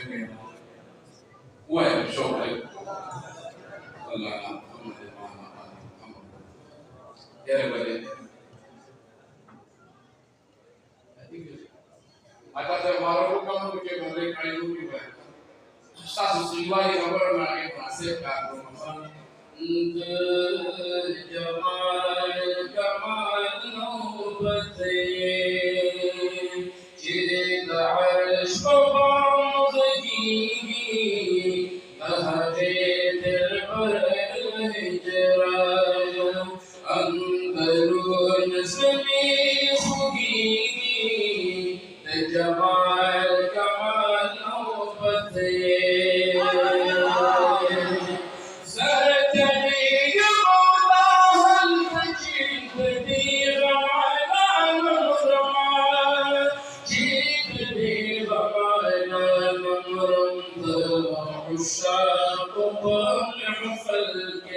شكينا وين شغلك؟ الله محمد محمد يا ولد आता जब मारो कम के बोले कायू की बात सासु सिवाय खबर मारे पासे का मसान जमाल कमाल नौबते जिद अर्श बाज़गी बहरे दिल पर हिजरा अंदरून ज़मी खुगी जमाल कमाल नौबते सरतनी मौला हल जीत दी रमाना नमरमाल जीत दी रमाना नमरम उशाक महफल के